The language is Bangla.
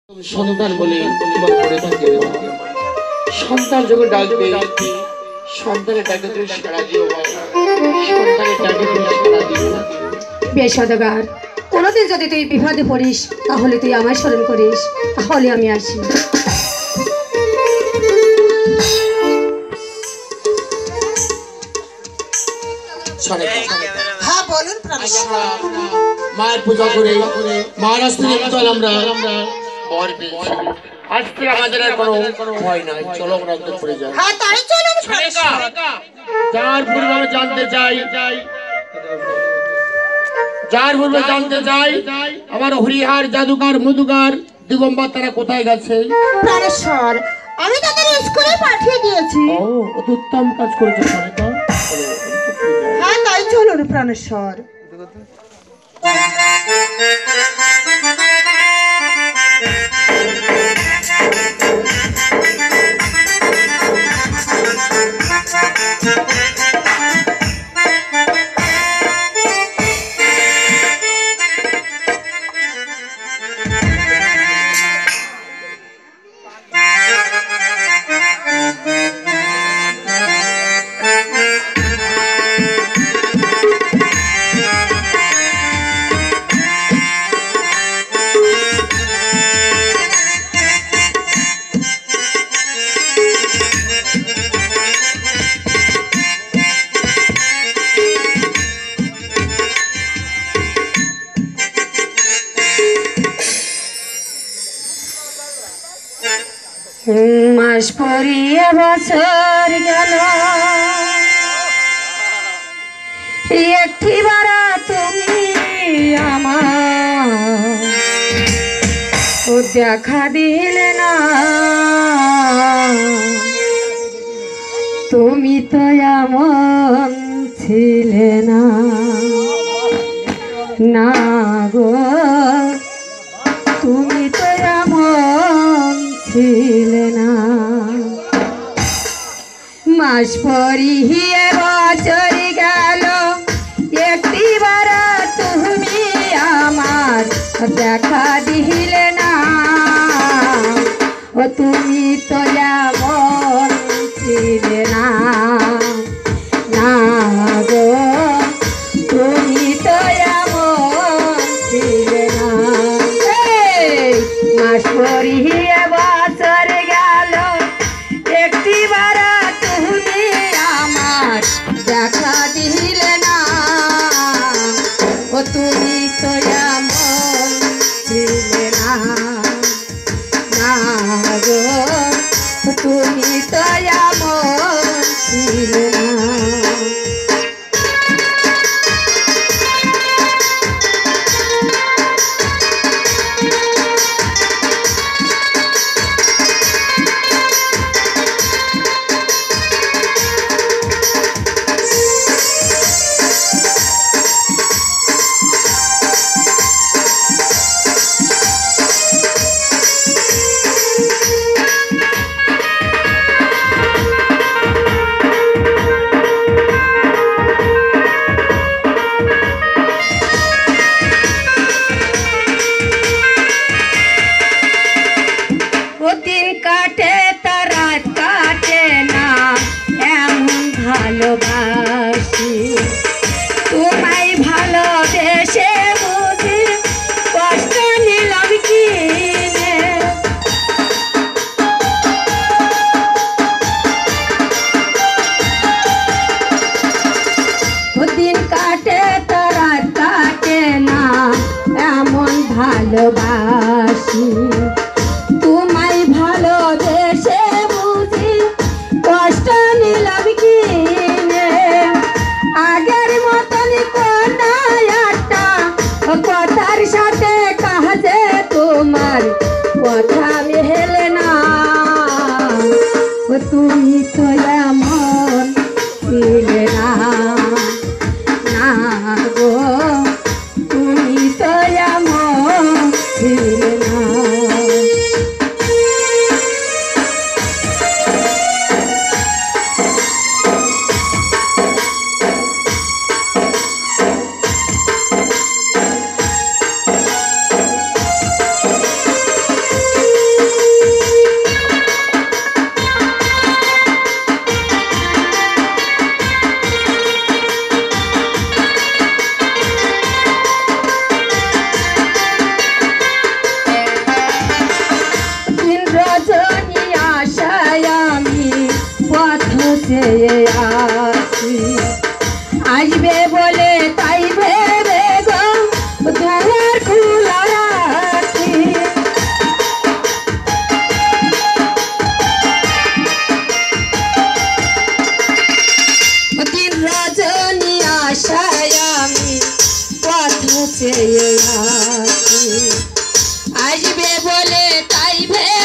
সন্তান বলে তোমার পড়ে থাকে। সন্তান যখন ডাকবে সন্তানের ডাকে তুমি সাড়া দিও, সন্তানের ডাকে তুমি সাড়া দিও। বেশ সদাগর, কোনোদিন যদি তুই বিপদে পড়িস তাহলে তুই আমায় স্মরণ করিস, তাহলে আমি আসি। হ্যাঁ বলুন প্রাণেশ্বর। মায়ের পূজা করে মার আসতে আমরা বর পেয়েছি। আজ থেকে আমাদের আর কোনো ভয় নাই। চলো আমরা অন্তর পড়ে যাই। হ্যাঁ তাই চলুন প্রাণেশ্বর। যার পূর্বে আমি জানতে চাই, যার পূর্বে জানতে চাই আমার হরিহার জাদুকার মধুকার দিগম্বর তারা কোথায় গেছে। প্রাণেশ্বর, আমি তাদের স্কুলে পাঠিয়ে দিয়েছি। ও অত উত্তম কাজ করেছে। হ্যাঁ তাই চলুন প্রাণেশ্বর। মাস পরিয়ে বছর গেল, একটি বারা তুমি আমার ও দেখা দিলে না। তুমি তো এমন ছিলে না, না গো তুমি তো এমন ছিলে না। মাস পরিয়ে বছর গেল, একটি বার তুমি আমার দেখা দিলে না। ও তুমি তো এমন ছিলে না, না গো তুমি তো এমন ছিলে না। মাস পরিয়ে বছর গেল, একটি বার তুমি আমার দেখা দিলে না। ও তুমি তো এমন ছিলে না, না গো তুমি তো এমন ছিলে না। দিন কাটে তার রাত কাটে না, এমন ভালোবাসি তোমায় ভালোবেসে বুঝি কষ্ট নিলাম কিনে। দিন কাটে তার রাত কাটে না, এমন ভালোবাসি তোমায় ভালোবেসে বুঝি কষ্ট নিলাম কিনে। আগের মতন কোনা একটা কথার সাথে কাজে তোমার কথা মেলে না। তুমি তো এমন ছিলে না, না গো তুমি তো এমন ছিলে না। বলে তাই ভেবে